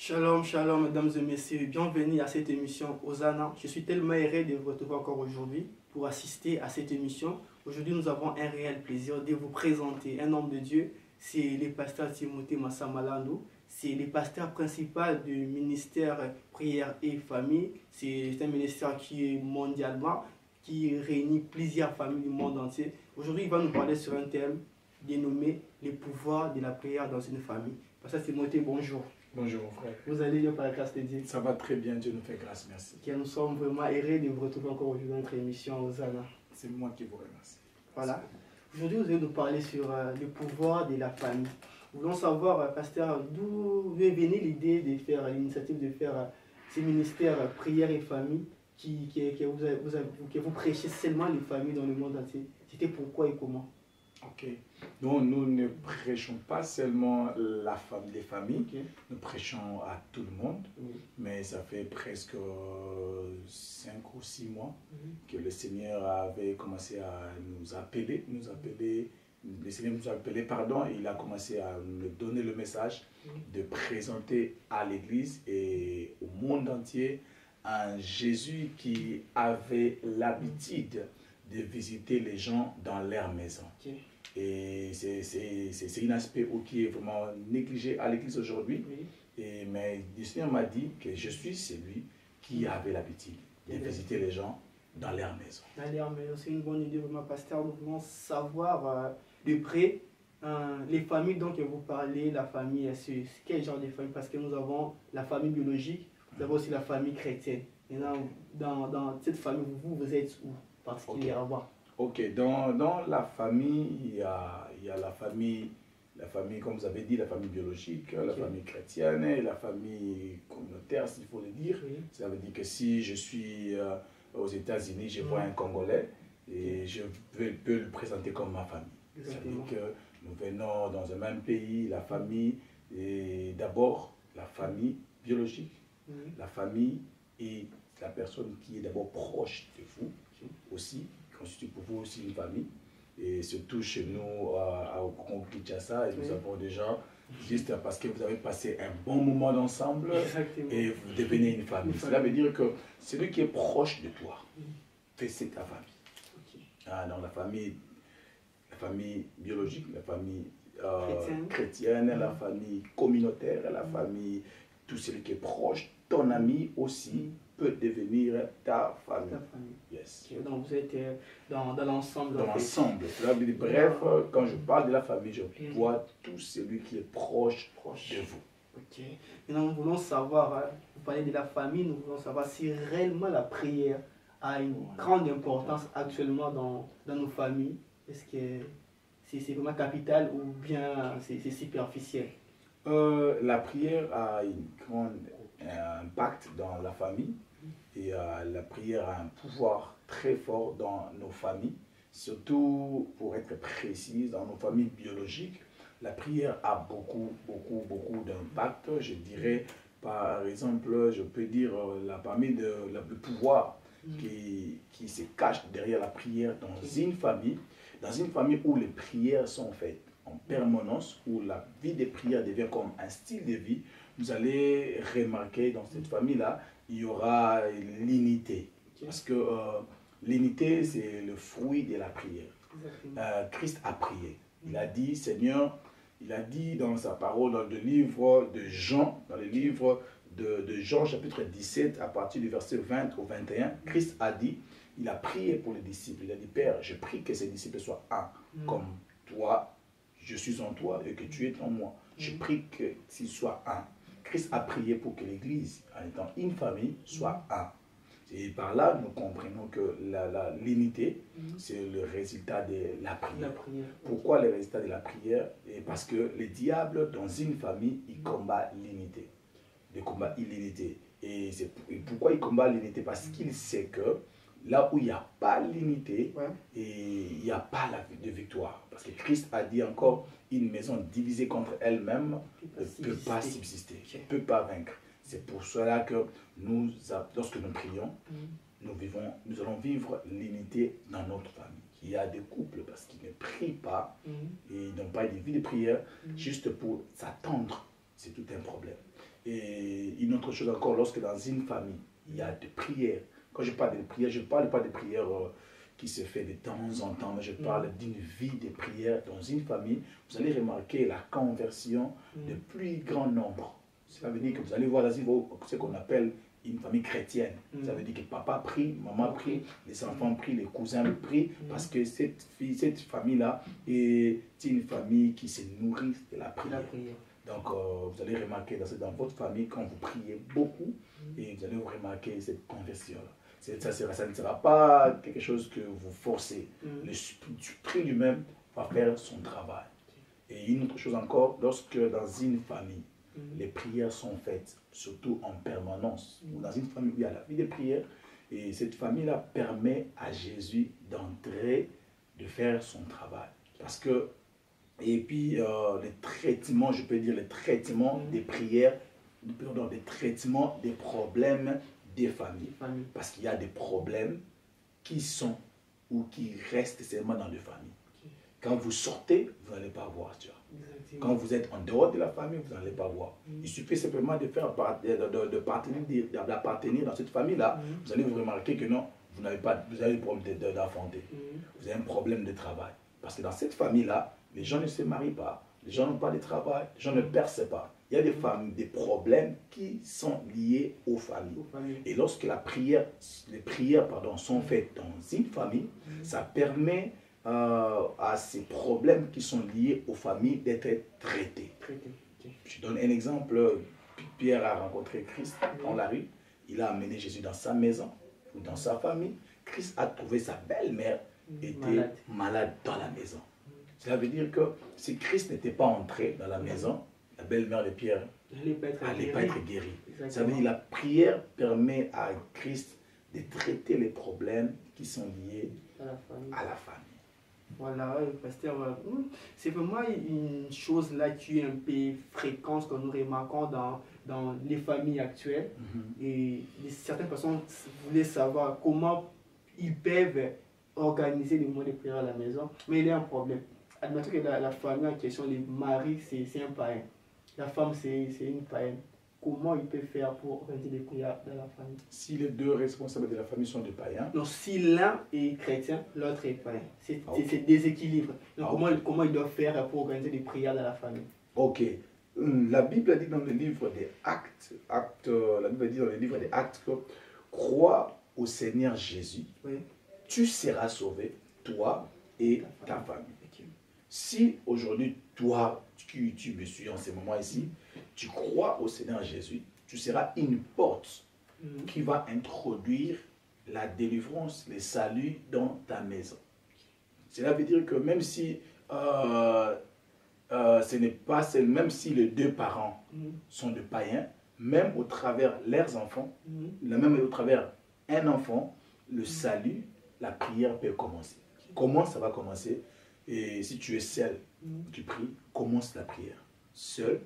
Shalom, shalom, mesdames et messieurs, bienvenue à cette émission Hosanna. Je suis tellement heureux de vous retrouver encore aujourd'hui pour assister à cette émission. Aujourd'hui, nous avons un réel plaisir de vous présenter un homme de Dieu. C'est le pasteur Timothée Massamalandou. C'est le pasteur principal du ministère Prière et Famille. C'est un ministère qui est mondialement, qui réunit plusieurs familles du monde entier. Aujourd'hui, il va nous parler sur un thème dénommé les pouvoirs de la prière dans une famille. Pasteur Timothée, bonjour. Bonjour mon frère. Vous allez bien par la grâce de Dieu? Ça va très bien, Dieu nous fait grâce, merci. Nous sommes vraiment heureux de vous retrouver encore aujourd'hui dans notre émission Hosanna. C'est moi qui vous remercie. Voilà. Aujourd'hui, vous allez nous parler sur le pouvoir de la famille. Nous voulons savoir, pasteur, d'où est venue l'idée de faire l'initiative de faire ce ministère prière et famille que vous prêchez seulement les familles dans le monde entier. C'était pourquoi et comment? Ok. Donc nous ne prêchons pas seulement les familles, Okay. nous prêchons à tout le monde, Oui. mais ça fait presque 5 ou 6 mois Mhm. que le Seigneur avait commencé à nous appeler, le Seigneur nous a appelé, pardon, et il a commencé à me donner le message de présenter à l'Église et au monde entier un Jésus qui avait l'habitude de visiter les gens dans leur maison. Okay. Et c'est un aspect qui est vraiment négligé à l'Église aujourd'hui. Oui. Mais le Seigneur m'a dit que je suis celui qui avait l'habitude de visiter les gens dans leur maison. D'ailleurs, c'est une bonne idée, vraiment, pasteur. Nous voulons savoir de près les familles dont vous parlez, la famille, quel genre de famille? Parce que nous avons la famille biologique, nous avons aussi la famille chrétienne. Maintenant, dans cette famille, vous êtes où particulièrement? Ok, dans la famille, il y a la famille, comme vous avez dit, la famille biologique, la famille chrétienne et la famille communautaire, s'il faut le dire. Oui. Ça veut dire que si je suis aux États-Unis, je vois un Congolais et je peux le présenter comme ma famille. Exactement. C'est-à-dire que nous venons dans un même pays, la famille, et d'abord la famille biologique, la famille et la personne qui est d'abord proche de vous aussi, constitue pour vous aussi une famille. Et surtout chez nous, au Congo-Kinshasa, nous avons des gens, juste parce que vous avez passé un bon moment ensemble, et vous devenez une famille. Cela veut dire que celui qui est proche de toi, c'est ta famille. Okay. Donc la famille biologique, la famille chrétienne, la famille communautaire, la famille, tout celui qui est proche, ton ami aussi peut devenir ta famille. Yes. Okay. Donc vous êtes dans l'ensemble. Dans l'ensemble. Bref, quand je parle de la famille, je vois tout celui qui est proche de vous. Ok. Maintenant, nous voulons savoir, vous parlez de la famille, nous voulons savoir si réellement la prière a une grande importance actuellement dans nos familles. Est-ce que c'est vraiment capital ou bien c'est superficiel? La prière a un grand impact dans la famille et la prière a un pouvoir très fort dans nos familles, surtout pour être précise, dans nos familles biologiques. La prière a beaucoup d'impact. Je dirais, par exemple, je peux dire le pouvoir qui se cache derrière la prière dans une famille où les prières sont faites en permanence, où la vie de prière devient comme un style de vie. Vous allez remarquer dans cette famille-là, il y aura l'unité. Parce que l'unité, c'est le fruit de la prière. Christ a prié. Il a dit, Seigneur, il a dit dans sa parole, dans le livre de Jean, de Jean chapitre 17, à partir du verset 20 au 21, Christ a dit, il a prié pour les disciples. Il a dit, Père, je prie que ces disciples soient un, comme toi, je suis en toi et que tu es en moi. Je prie qu'ils soient un. Christ a prié pour que l'Église, en étant une famille, soit un. Et par là, nous comprenons que l'unité, c'est le résultat de la prière. Pourquoi le résultat de la prière? Parce que le diable, dans une famille, il combat l'unité. Il combat l'unité. Et pourquoi il combat l'unité? Parce qu'il sait que là où il n'y a pas l'unité, il n'y a pas de victoire. Parce que Christ a dit encore, une maison divisée contre elle-même ne peut pas subsister, ne peut pas vaincre. C'est pour cela que lorsque nous prions, nous allons vivre l'unité dans notre famille. Il y a des couples parce qu'ils ne prient pas et ils n'ont pas de vie de prière juste pour s'attendre. C'est tout un problème. Et une autre chose encore, lorsque dans une famille, il y a des prières. Quand je parle de prières, je ne parle pas de prières qui se fait de temps en temps, mais je parle d'une vie de prières dans une famille. Vous allez remarquer la conversion de plus grand nombre. Ça veut dire que vous allez voir ce qu'on appelle une famille chrétienne. Ça veut dire que papa prie, maman prie, les enfants prient, les cousins prient, parce que cette famille-là est une famille qui se nourrit de la prière. Donc, vous allez remarquer dans votre famille, quand vous priez beaucoup, et vous allez remarquer cette conversion-là. Ça ne sera pas quelque chose que vous forcez. L'esprit lui-même va faire son travail. Et une autre chose encore, lorsque dans une famille, les prières sont faites, surtout en permanence, ou dans une famille où il y a la vie de prière, et cette famille-là permet à Jésus d'entrer, de faire son travail. Parce que, et puis les traitements, je peux dire les traitements des prières, pardon, des traitements des problèmes des familles. Parce qu'il y a des problèmes qui sont ou qui restent seulement dans les familles. Quand vous sortez, vous n'allez pas voir Dieu. Quand vous êtes en dehors de la famille, vous n'allez pas voir. Il suffit simplement d'appartenir dans cette famille-là. Vous allez vous remarquer que non, vous avez des problèmes d'enfanter. Vous avez un problème de travail. Parce que dans cette famille-là, les gens ne se marient pas, les gens n'ont pas de travail, les gens ne percent pas. Il y a des problèmes qui sont liés aux familles. Et lorsque les prières sont faites dans une famille, ça permet à ces problèmes qui sont liés aux familles d'être traités. Je donne un exemple. Pierre a rencontré Christ dans la rue. Il a amené Jésus dans sa maison ou dans sa famille. Christ a trouvé sa belle-mère était malade dans la maison. Cela veut dire que si Christ n'était pas entré dans la maison, la belle-mère de Pierre n'allait pas être guérie. Ça veut dire que la prière permet à Christ de traiter les problèmes qui sont liés à la famille. Voilà, pasteur, c'est vraiment une chose là qui est un peu fréquente que nous remarquons dans les familles actuelles. Et certaines personnes voulaient savoir comment ils peuvent organiser les moments de prière à la maison, mais il y a un problème. Admettons que la famille en question, les maris, c'est un païen. La femme, c'est une païenne. Comment ils peuvent faire pour organiser les prières dans la famille? Si les deux responsables de la famille sont des païens. Donc, si l'un est chrétien, l'autre est païen. C'est déséquilibre. Donc, comment ils doivent faire pour organiser les prières dans la famille? Ok. La Bible dit dans le livre des Actes, la Bible dit dans le livre des Actes que crois au Seigneur Jésus, tu seras sauvé, toi et ta famille. Si aujourd'hui, toi, tu me suis en ce moment ici, tu crois au Seigneur Jésus, tu seras une porte qui va introduire la délivrance, le salut dans ta maison. Cela veut dire que même si ce n'est pas même si les deux parents sont des païens, même au travers leurs enfants, même au travers un enfant, le salut, la prière peut commencer. Comment ça va commencer? Et si tu es seul, tu pries, commence la prière. Seul,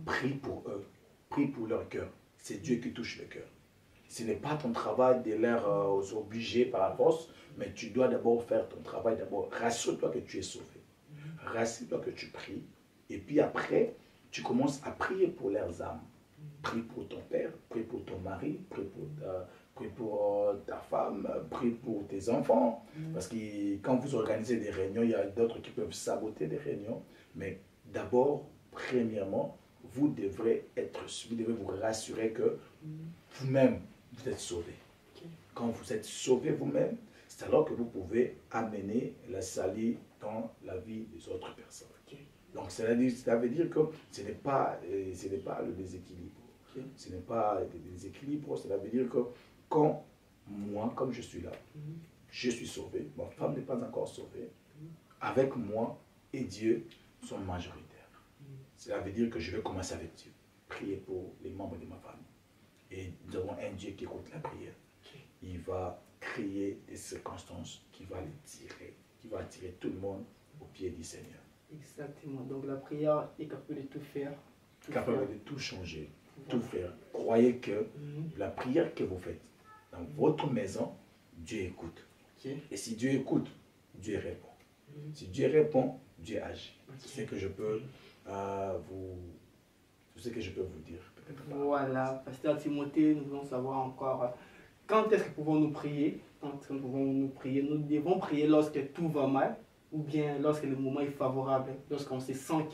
prie pour eux, prie pour leur cœur. C'est Dieu qui touche le cœur. Ce n'est pas ton travail de les obliger par la force, mais tu dois d'abord faire ton travail. D'abord, rassure-toi que tu es sauvé. Rassure-toi que tu pries. Et puis après, tu commences à prier pour leurs âmes. Prie pour ton père, prie pour ton mari, prie pour ta femme, prie pour tes enfants. Parce que quand vous organisez des réunions, il y a d'autres qui peuvent saboter des réunions. Mais d'abord, premièrement, vous devrez vous rassurer que vous-même, vous êtes sauvé. Quand vous êtes sauvé vous-même, c'est alors que vous pouvez amener la salut dans la vie des autres personnes. Donc ça veut dire que ce n'est pas le déséquilibre. Ce n'est pas le déséquilibre, cela veut dire que quand moi, comme je suis là, je suis sauvé, ma femme n'est pas encore sauvée, avec moi et Dieu sont majoritaires. Cela veut dire que je vais commencer avec Dieu, prier pour les membres de ma famille. Et nous avons un Dieu qui écoute la prière. Il va créer des circonstances qui va attirer tout le monde au pied du Seigneur. Exactement. Donc la prière est capable de tout faire. Capable de tout changer, tout faire. Croyez que la prière que vous faites dans votre maison, Dieu écoute. Et si Dieu écoute, Dieu répond. Si Dieu répond, Dieu agit. C'est ce que je peux vous tout ce que je peux vous dire. Voilà, pasteur Timothée, nous voulons savoir encore quand est-ce que pouvons-nous prier? Quand est-ce que nous pouvons-nous prier? Nous devons prier lorsque tout va mal ou bien lorsque le moment est favorable, lorsqu'on se sent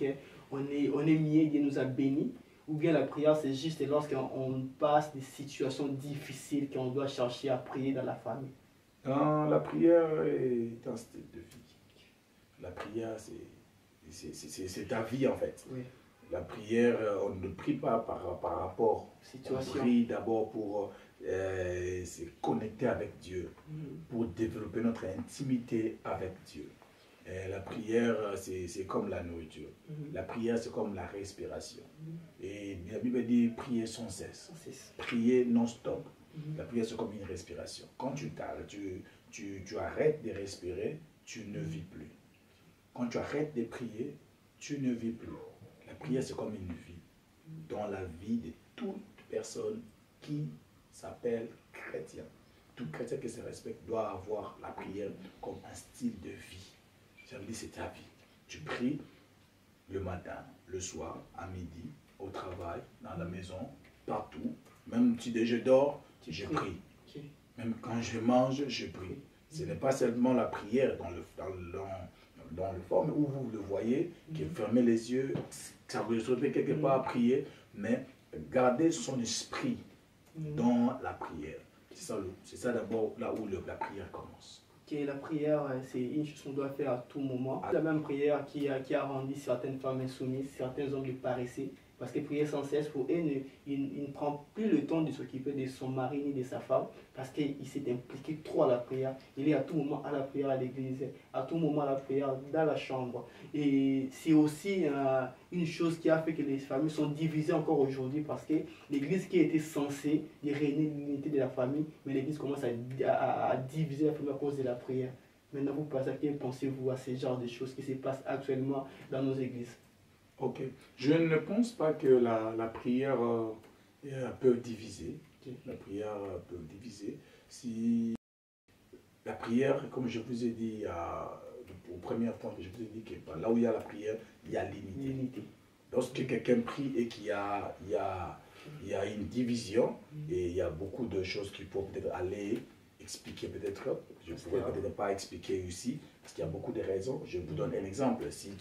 qu'on est mieux, Dieu nous a bénis, ou bien la prière c'est juste lorsqu'on passe des situations difficiles qu'on doit chercher à prier dans la famille. La prière est un style de vie. La prière, c'est ta vie en fait. Oui. La prière, on ne prie pas par rapport. Situation. On prie d'abord pour se connecter avec Dieu, pour développer notre intimité avec Dieu. Et la prière, c'est comme la nourriture. La prière, c'est comme la respiration. Et la Bible dit prier sans cesse. Prier non-stop. La prière, c'est comme une respiration. Quand tu arrêtes de respirer, tu ne vis plus. Quand tu arrêtes de prier, tu ne vis plus. La prière, c'est comme une vie. Dans la vie de toute personne qui s'appelle chrétien. Tout chrétien qui se respecte doit avoir la prière comme un style de vie. Ça veut dire c'est ta vie. Tu pries le matin, le soir, à midi, au travail, dans la maison, partout. Même si je dors, je prie. Même quand je mange, je prie. Ce n'est pas seulement la prière dans le forme où vous le voyez, qui fermez les yeux, ça vous retrouve quelque part à prier, mais garder son esprit dans la prière. C'est ça d'abord là où la prière commence. La prière, c'est une chose qu'on doit faire à tout moment. La même prière qui a rendu certaines femmes insoumises, certains hommes de paresseux. Parce que prier sans cesse, pour eux, il ne prend plus le temps de s'occuper de son mari ni de sa femme, parce qu'il s'est impliqué trop à la prière. Il est à tout moment à la prière à l'église, à tout moment à la prière dans la chambre. Et c'est aussi une chose qui a fait que les familles sont divisées encore aujourd'hui, parce que l'église qui était censée régner l'unité de la famille, mais l'église commence à diviser la famille à cause de la prière. Maintenant, vous pensez-vous à ce genre de choses qui se passent actuellement dans nos églises? Ok. Je ne pense pas que la prière peut diviser. La prière peut diviser. Si la prière, comme je vous ai dit au premier point que je vous ai dit, que là où il y a la prière, il y a l'unité. Lorsque quelqu'un prie et qu'il y a une division, et il y a beaucoup de choses qu'il faut peut-être aller expliquer peut-être, je ne pourrais peut-être pas expliquer ici, parce qu'il y a beaucoup de raisons. Je vous donne un exemple. Si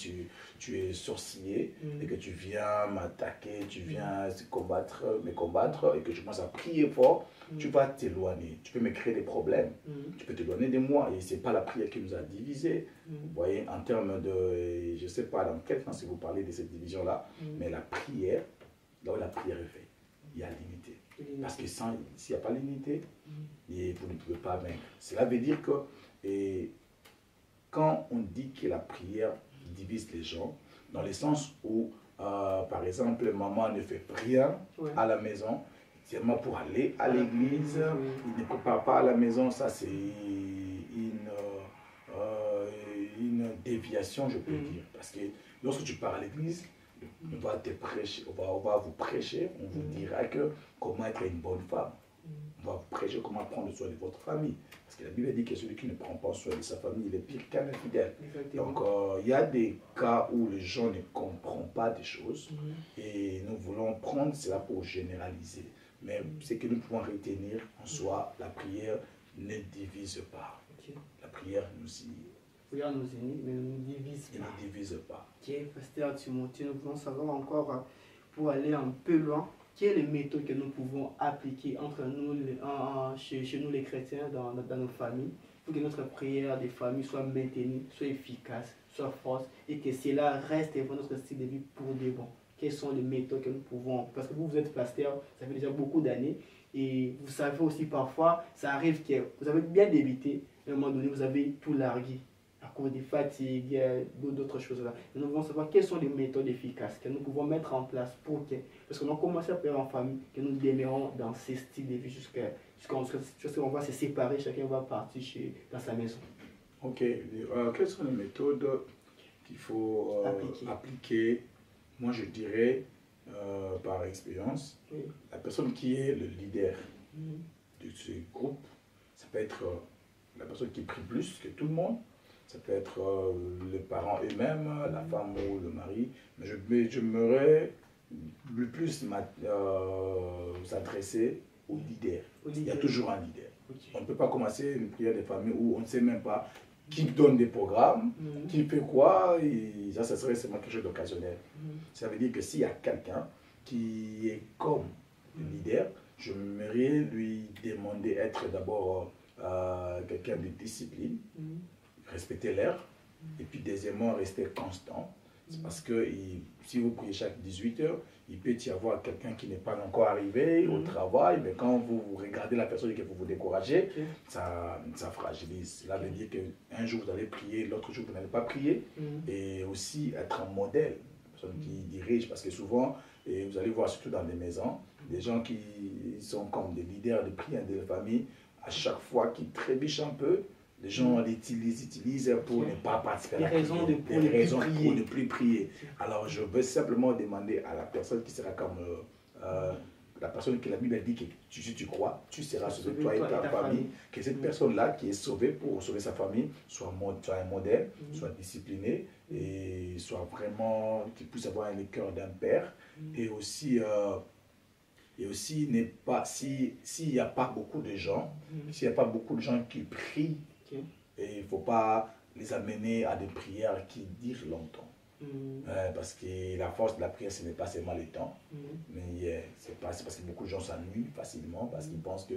tu es sorcier et que tu viens m'attaquer, tu viens me combattre et que je commence à prier fort, tu vas t'éloigner. Tu peux me créer des problèmes. Tu peux t'éloigner de moi et ce n'est pas la prière qui nous a divisés. Vous voyez, en termes de, je ne sais pas dans quel sens vous parlez de cette division-là, mais la prière, là où la prière est faite, il y a l'unité. Parce que s'il n'y a pas l'unité, vous ne pouvez pas vaincre. Cela veut dire que quand on dit que la prière divise les gens, dans le sens où, par exemple, maman ne fait rien à la maison, seulement pour aller à l'église, il ne prépare pas à la maison, ça c'est une déviation, je peux dire. Parce que lorsque tu pars à l'église, on va vous prêcher, on vous dira comment être une bonne femme. On va vous prêcher comment prendre soin de votre famille. Parce que la Bible dit que celui qui ne prend pas soin de sa famille, il est pire qu'un infidèle. Donc, il y a des cas où les gens ne comprennent pas des choses et nous voulons prendre cela pour généraliser. Mais ce que nous pouvons retenir en soi, la prière ne divise pas. La prière nous unit, mais ne nous divise pas. Ne divise pas. Ok, pasteur Timothée, nous voulons savoir encore, pour aller un peu loin, quelles sont les méthodes que nous pouvons appliquer entre nous, chez nous les chrétiens, dans nos familles, pour que notre prière des familles soit maintenue, soit efficace, soit forte, et que cela reste notre style de vie pour de bon. Quelles sont les méthodes que nous pouvons, parce que vous êtes pasteur, ça fait déjà beaucoup d'années, et vous savez aussi parfois, ça arrive que vous avez bien débuté, à un moment donné, vous avez tout largué, à cause des fatigues, d'autres choses là. Nous voulons savoir quelles sont les méthodes efficaces que nous pouvons mettre en place pour que, parce qu'on a commencé à faire en famille, que nous demeurons dans ces styles de vie jusqu'à ce qu'on va se séparer, chacun va partir dans sa maison. Ok, quelles sont les méthodes qu'il faut appliquer? Moi je dirais, par expérience, la personne qui est le leader de ce groupe, ça peut être la personne qui prie plus que tout le monde. Ça peut être les parents eux-mêmes, la femme ou le mari. Mais j'aimerais le plus s'adresser aux leaders. Il y a toujours un leader. On ne peut pas commencer une prière de famille où on ne sait même pas qui donne des programmes, qui fait quoi, et ça serait seulement quelque chose d'occasionnel. Ça veut dire que s'il y a quelqu'un qui est comme le leader, je m'aimerais lui demander d'être d'abord quelqu'un de discipline, respecter l'heure, et puis deuxièmement rester constant. C'est parce que si vous priez chaque 18 heures, il peut y avoir quelqu'un qui n'est pas encore arrivé au travail, mais quand vous regardez la personne et que vous vous découragez, ça fragilise. Cela veut dire qu'un jour vous allez prier, l'autre jour vous n'allez pas prier, et aussi être un modèle, personne qui dirige, parce que souvent, et vous allez voir surtout dans des maisons, des gens qui sont comme des leaders de prière de la famille, à chaque fois qu'ils trébuchent un peu, les gens les utilisent pour ne pas participer à la prière, des raisons pour ne plus prier. Alors je veux simplement demander à la personne qui sera comme la personne que la Bible dit que si tu crois, tu seras sauvé, toi et ta famille, que cette personne-là qui est sauvée pour sauver sa famille soit un modèle, soit discipliné et soit vraiment, qu'il puisse avoir le cœur d'un père et aussi n'est pas, s'il n'y a pas beaucoup de gens, s'il n'y a pas beaucoup de gens qui prient, et il ne faut pas les amener à des prières qui durent longtemps. Parce que la force de la prière, ce n'est pas seulement le temps, mais c'est parce que beaucoup de gens s'ennuient facilement, parce qu'ils pensent que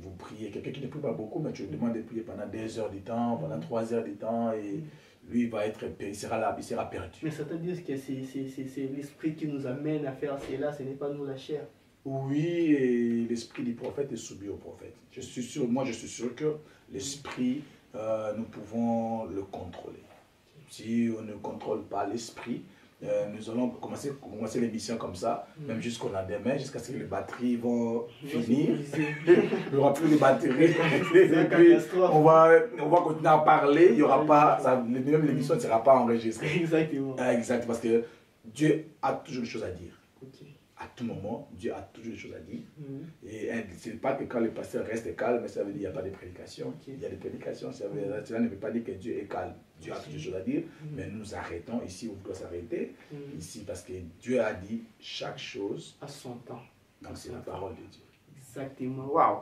vous priez, quelqu'un qui ne prie pas beaucoup, mais tu lui demandes de prier pendant 2 heures du temps, pendant 3 heures du temps, et lui, il sera là, il sera perdu. Mais certains disent que c'est l'esprit qui nous amène à faire cela, ce n'est pas nous la chair. Oui, et l'esprit du prophète est soumis au prophète. Moi je suis sûr que l'esprit, nous pouvons le contrôler. Si on ne contrôle pas l'esprit, nous allons commencer l'émission comme ça, même jusqu'au lendemain, jusqu'à ce que les batteries vont finir. Il n'y aura plus de batteries. Et puis, on va continuer à parler. Il y aura pas, même l'émission ne sera pas enregistrée. Exactement. Exact, parce que Dieu a toujours des choses à dire. À tout moment, Dieu a toujours des choses à dire. Et ce n'est pas que quand le pasteur reste calme, mais ça veut dire qu'il n'y a pas de prédication. Il y a des prédications, cela ne veut pas dire que Dieu est calme. Dieu a toujours des choses à dire, mais nous arrêtons ici où on doit s'arrêter. Ici, parce que Dieu a dit chaque chose à son temps. Donc c'est la parole de Dieu. Exactement. Waouh.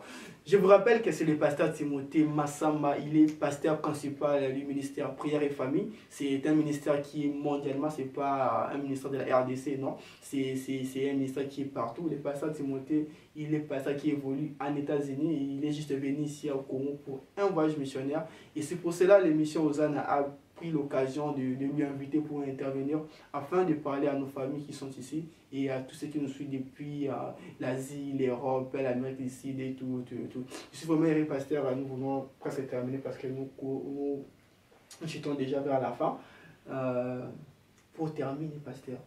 Je vous rappelle que c'est le pasteur Timothée Massamba. Il est pasteur principal du ministère Prière et Famille. C'est un ministère qui est mondialement, c'est pas un ministère de la RDC, non. C'est un ministère qui est partout. Le pasteur Timothée, il est pasteur qui évolue en États-Unis. Il est juste venu ici au Congo pour un voyage missionnaire. Et c'est pour cela l'émission Hosanna a pris l'occasion de lui inviter pour intervenir afin de parler à nos familles qui sont ici et à tous ceux qui nous suivent depuis l'Asie, l'Europe, l'Amérique du Sud et tout. Je suis vraiment Eric Pasteur, nous voulons presque terminer parce que nous chutons déjà vers la fin. Pour terminer, Pasteur,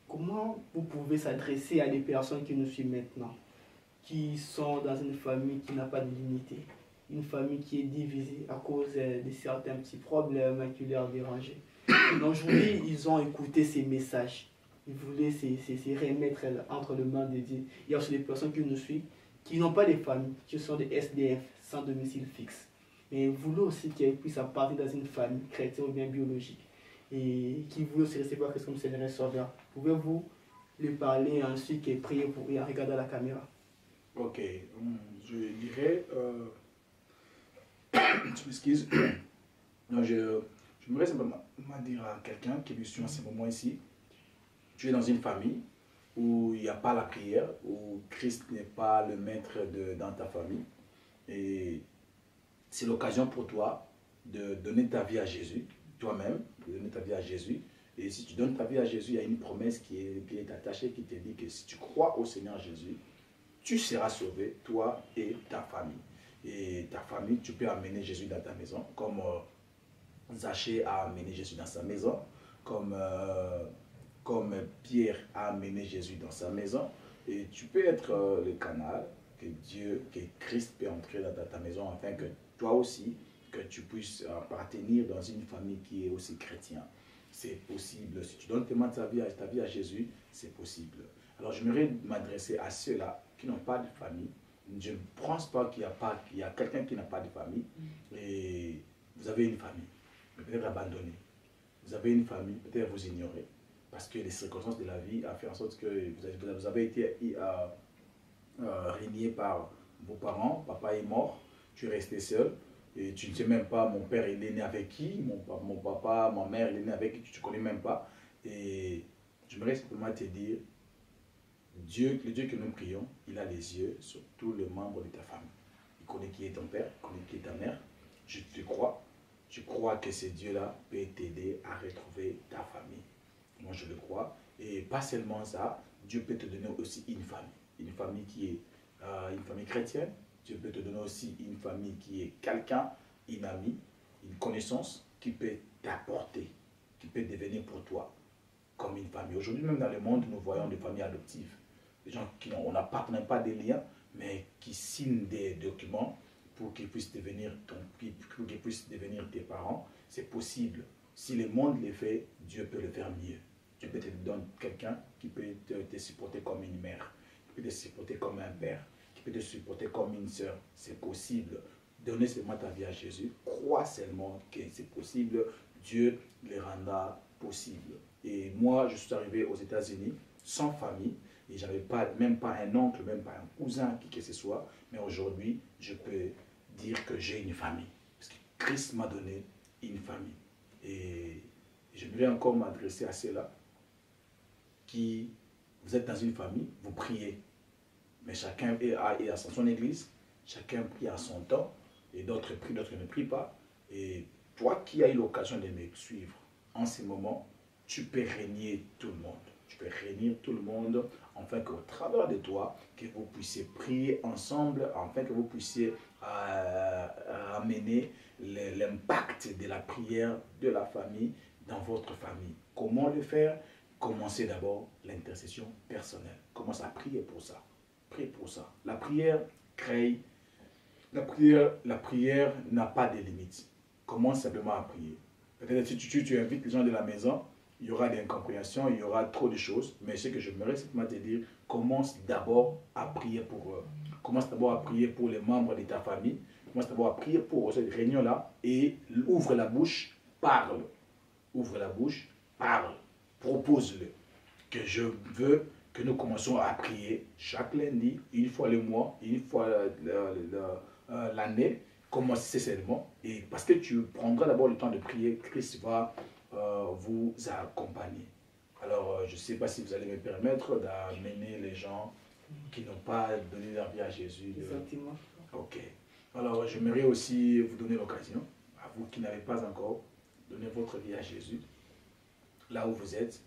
comment vous pouvez s'adresser à des personnes qui nous suivent maintenant, qui sont dans une famille qui n'a pas de dignité, une famille qui est divisée à cause de certains petits problèmes qui leur dérangent. Aujourd'hui, ils ont écouté ces messages. Ils voulaient se remettre entre les mains de Dieu. Il y a aussi des personnes qui nous suivent, qui n'ont pas de famille, qui sont des SDF, sans domicile fixe. Mais ils voulaient aussi qu'ils puissent appartenir dans une famille chrétienne ou bien biologique. Et qui voulaient aussi recevoir Christ comme Seigneur et Sauveur. Pouvez-vous lui parler ensuite et prier pour lui en regardant la caméra? Ok, je dirais... tu m'excuses. Je me reste simplement dire à quelqu'un qui me suit en ce moment ici, tu es dans une famille où il n'y a pas la prière, où Christ n'est pas le maître dans ta famille. Et c'est l'occasion pour toi de donner ta vie à Jésus, toi-même, de donner ta vie à Jésus. Et si tu donnes ta vie à Jésus, il y a une promesse qui est attachée, qui te dit que si tu crois au Seigneur Jésus, tu seras sauvé, toi et ta famille. Et ta famille, tu peux amener Jésus dans ta maison, comme Zachée a amené Jésus dans sa maison, comme Pierre a amené Jésus dans sa maison. Et tu peux être le canal que Christ peut entrer dans ta maison, afin que toi aussi, que tu puisses appartenir dans une famille qui est aussi chrétienne. C'est possible. Si tu donnes ta vie à Jésus, c'est possible. Alors j'aimerais m'adresser à ceux-là qui n'ont pas de famille. Je ne pense pas qu'il y a quelqu'un qui n'a pas de famille. Et vous avez une famille, mais peut-être abandonnée. Vous avez une famille, peut-être vous ignorez. parce que les circonstances de la vie ont fait en sorte que vous avez été régné par vos parents, papa est mort, tu es resté seul, et tu ne sais même pas, mon père il est né avec qui, mon papa, ma mère il est né avec qui, tu ne connais même pas. Et j'aimerais simplement te dire, Dieu, le Dieu que nous prions, il a les yeux sur tous les membres de ta famille. Il connaît qui est ton père, il connaît qui est ta mère. Je te crois. Je crois que ce Dieu-là peut t'aider à retrouver ta famille. Moi, je le crois. Et pas seulement ça, Dieu peut te donner aussi une famille. Une famille qui est une famille chrétienne. Dieu peut te donner aussi une famille qui est quelqu'un, une amie, une connaissance qui peut t'apporter, qui peut devenir pour toi comme une famille. Aujourd'hui, même dans le monde, nous voyons des familles adoptives. Des gens qui on n'a même pas des liens, mais qui signent des documents pour qu'ils puissent devenir tes parents. C'est possible. Si le monde le fait, Dieu peut le faire mieux. Dieu peut te donner quelqu'un qui peut te supporter comme une mère, qui peut te supporter comme un père, qui peut te supporter comme une sœur. C'est possible. Donnez seulement ta vie à Jésus. Crois seulement que c'est possible. Dieu le rendra possible. Et moi, je suis arrivé aux États-Unis sans famille. Et je n'avais même pas un oncle, même pas un cousin, qui que ce soit. Mais aujourd'hui, je peux dire que j'ai une famille. Parce que Christ m'a donné une famille. Et j'aimerais encore m'adresser à ceux-là qui, vous êtes dans une famille, vous priez. Mais chacun est à son église, chacun prie à son temps. Et d'autres prient, d'autres ne prient pas. Et toi qui as eu l'occasion de me suivre en ce moment, tu peux régner tout le monde. Tu peux réunir tout le monde, afin qu'au travers de toi, que vous puissiez prier ensemble, afin que vous puissiez amener l'impact de la prière de la famille dans votre famille. Comment le faire? Commencez d'abord l'intercession personnelle. Commence à prier pour ça. Prie pour ça. La prière crée. La prière n'a pas de limites. Commence simplement à prier. Peut-être si tu invites les gens de la maison, il y aura des incompréhensions, il y aura trop de choses. Mais ce que j'aimerais simplement te dire, commence d'abord à prier pour eux. Commence d'abord à prier pour les membres de ta famille. Commence d'abord à prier pour cette réunion-là et ouvre la bouche, parle. Ouvre la bouche, parle. Propose-le. Que je veux que nous commençons à prier chaque lundi, une fois le mois, une fois l'année. Commencez seulement. Et parce que tu prendras d'abord le temps de prier, Christ va vous accompagner. Alors, je ne sais pas si vous allez me permettre d'amener les gens qui n'ont pas donné leur vie à Jésus. Exactement. Ok. Alors, j'aimerais aussi vous donner l'occasion, à vous qui n'avez pas encore donné votre vie à Jésus, là où vous êtes,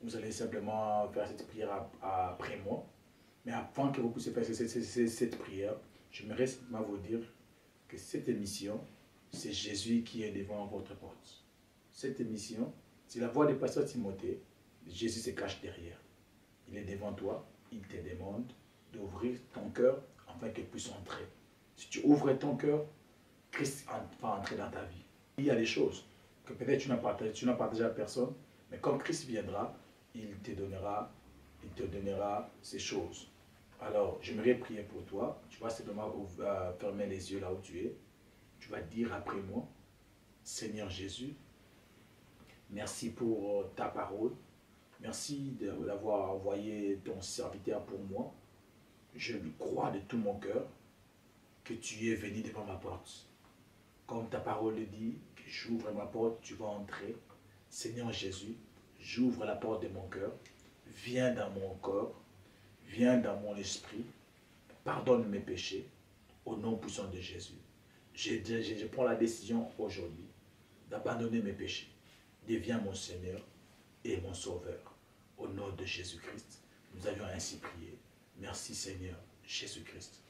vous allez simplement faire cette prière après moi. Mais avant que vous puissiez faire cette prière, j'aimerais simplement vous dire que cette émission, c'est Jésus qui est devant votre porte. Cette émission, c'est la voix du pasteur Timothée. Jésus se cache derrière. Il est devant toi. Il te demande d'ouvrir ton cœur afin qu'il puisse entrer. Si tu ouvres ton cœur, Christ va entrer dans ta vie. Il y a des choses que peut-être tu n'as partagé à personne, mais quand Christ viendra, il te donnera ces choses. Alors, j'aimerais prier pour toi. Tu vas simplement fermer les yeux là où tu es. Tu vas dire après moi, Seigneur Jésus, merci pour ta parole. Merci d'avoir envoyé ton serviteur pour moi. Je crois de tout mon cœur que tu es venu devant ma porte. Comme ta parole le dit, que j'ouvre ma porte, tu vas entrer. Seigneur Jésus, j'ouvre la porte de mon cœur. Viens dans mon corps. Viens dans mon esprit. Pardonne mes péchés. Au nom puissant de Jésus. Je prends la décision aujourd'hui d'abandonner mes péchés. Deviens mon Seigneur et mon Sauveur. Au nom de Jésus-Christ, nous avions ainsi prié. Merci Seigneur Jésus-Christ.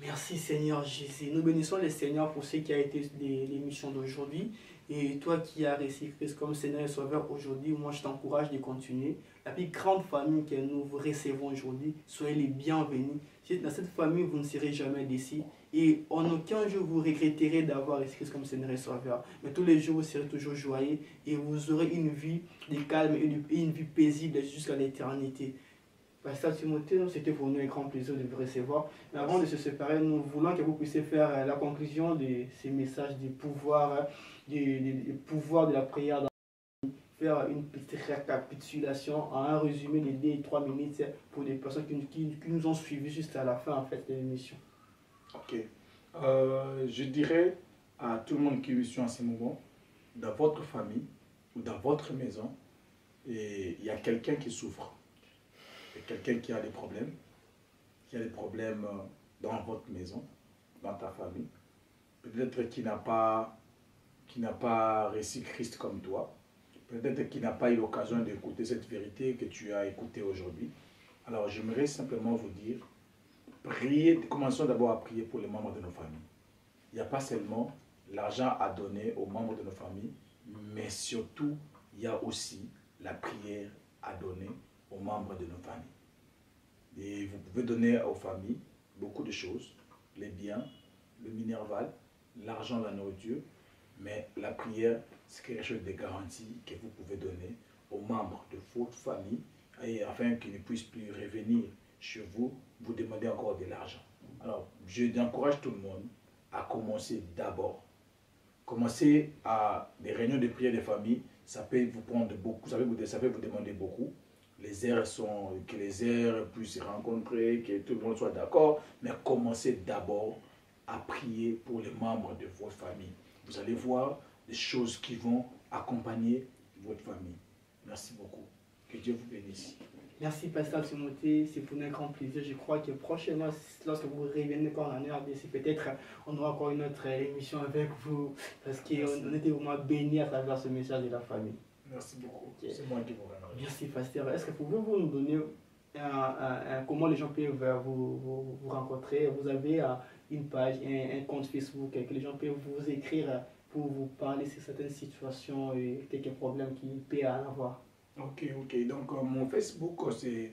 Merci Seigneur Jésus. Nous bénissons le Seigneur pour ce qui a été l'émission d'aujourd'hui. Et toi qui as reçu Christ comme Seigneur et Sauveur aujourd'hui, moi je t'encourage de continuer. La plus grande famille que nous vous recevons aujourd'hui, soyez les bienvenus. Dans cette famille, vous ne serez jamais déçus. Et en aucun jour, vous regretterez d'avoir reçu Christ comme Seigneur et Sauveur. Mais tous les jours, vous serez toujours joyeux et vous aurez une vie de calme et une vie paisible jusqu'à l'éternité. Pasteur Timothée, c'était pour nous un grand plaisir de vous recevoir. Mais avant de se séparer, nous voulons que vous puissiez faire la conclusion de ces messages du pouvoir de la prière. faire une petite récapitulation, un résumé de 2-3 minutes pour les personnes qui nous ont suivis juste à la fin en fait, de l'émission. Ok. Je dirais à tout le monde qui me suit en ce moment, dans votre famille ou dans votre maison, et il y a quelqu'un qui souffre. Il y a quelqu'un qui a des problèmes. Qui a des problèmes dans votre maison, dans ta famille. Peut-être qui n'a pas reçu Christ comme toi. Peut-être qui n'a pas eu l'occasion d'écouter cette vérité que tu as écoutée aujourd'hui. Alors j'aimerais simplement vous dire, priez, commençons d'abord à prier pour les membres de nos familles. Il n'y a pas seulement l'argent à donner aux membres de nos familles, mais surtout, il y a aussi la prière à donner aux membres de nos familles. Et vous pouvez donner aux familles beaucoup de choses, les biens, le minerval, l'argent, la nourriture, mais la prière, c'est quelque chose de garanti que vous pouvez donner aux membres de votre famille, et afin qu'ils ne puissent plus revenir chez vous, vous demander encore de l'argent. Alors, j'encourage tout le monde à commencer d'abord. Commencer à des réunions de prière de famille, ça peut vous prendre beaucoup, ça peut vous demander beaucoup. Que les heures puissent se rencontrer, que tout le monde soit d'accord, mais commencez d'abord à prier pour les membres de votre famille. Vous allez voir des choses qui vont accompagner votre famille. Merci beaucoup. Que Dieu vous bénisse. Merci Pasteur Timothée, c'est pour un grand plaisir. Je crois que prochainement, lorsque vous revenez encore en RDC, peut-être on aura encore une autre émission avec vous, parce qu'on était vraiment bénis à travers ce message de la famille. Merci beaucoup. Okay. C'est moi qui vous remercie. Merci Pasteur. Est-ce que pouvez-vous nous donner comment les gens peuvent vous rencontrer? Vous avez une page, un compte Facebook que les gens peuvent vous écrire pour vous parler sur certaines situations et quelques problèmes qu'il peut y en avoir. Ok. Donc mon Facebook, c'est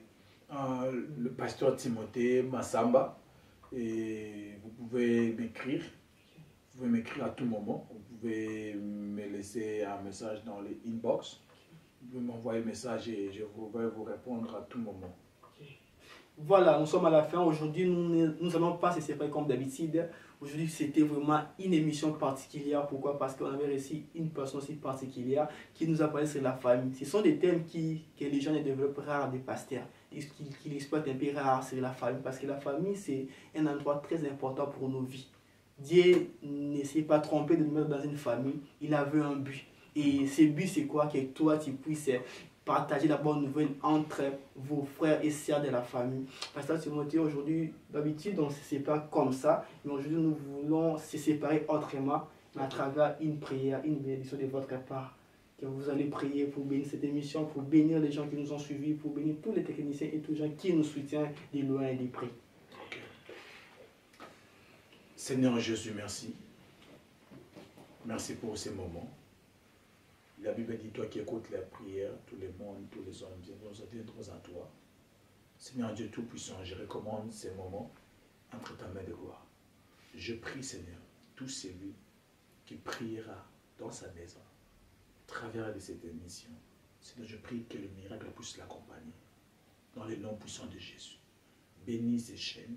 le pasteur Timothée Massamba. Et vous pouvez m'écrire. Vous pouvez m'écrire à tout moment. Vous pouvez me laisser un message dans les inbox. Vous pouvez m'envoyer un message et je vais vous répondre à tout moment. Voilà, nous sommes à la fin. Aujourd'hui, nous n'allons pas se séparer comme d'habitude. Aujourd'hui, c'était vraiment une émission particulière. Pourquoi? Parce qu'on avait reçu une personne aussi particulière qui nous a parlé sur la famille. Ce sont des thèmes que les gens ne développent rares des pasteurs, qui exploitent un peu rare sur la famille. Parce que la famille, c'est un endroit très important pour nos vies. Dieu ne s'est pas trompé de nous mettre dans une famille. Il avait un but. Et ce but, c'est quoi? Que toi, tu puisses partager la bonne nouvelle entre vos frères et sœurs de la famille. Pasteur Timothée, aujourd'hui, d'habitude, on ne se sépare comme ça, mais aujourd'hui, nous voulons se séparer autrement, à travers une prière, une bénédiction de votre part. Que vous allez prier pour bénir cette émission, pour bénir les gens qui nous ont suivis, pour bénir tous les techniciens et tous les gens qui nous soutiennent de loin et de près. Seigneur Jésus, merci. Merci pour ces moments. La Bible dit, toi qui écoutes la prière, tout le monde, tous les hommes, nous attendons à toi. Seigneur Dieu Tout-Puissant, je recommande ces moments entre ta main de gloire. Je prie, Seigneur, tout celui qui priera dans sa maison, à travers de cette émission. Seigneur, je prie que le miracle puisse l'accompagner. Dans le nom puissant de Jésus. Bénis ces chaînes,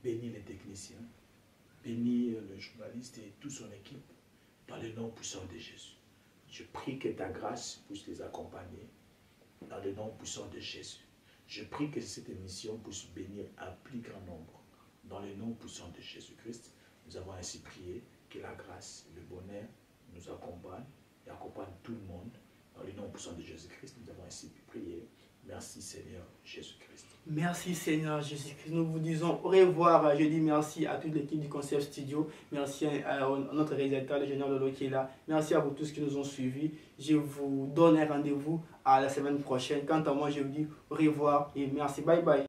bénis les techniciens, bénis le journaliste et toute son équipe, dans le nom puissant de Jésus. Je prie que ta grâce puisse les accompagner dans le nom puissant de Jésus. Je prie que cette émission puisse bénir un plus grand nombre. Dans le nom puissant de Jésus-Christ, nous avons ainsi prié que la grâce et le bonheur nous accompagnent et accompagnent tout le monde. Dans le nom puissant de Jésus-Christ, nous avons ainsi prié. Merci Seigneur Jésus-Christ. Merci Seigneur Jésus-Christ. Nous vous disons au revoir. Je dis merci à toute l'équipe du Concept Studio. Merci à notre réalisateur, le général Lolo qui est là. Merci à vous tous qui nous ont suivis. Je vous donne un rendez-vous à la semaine prochaine. Quant à moi, je vous dis au revoir et merci. Bye bye.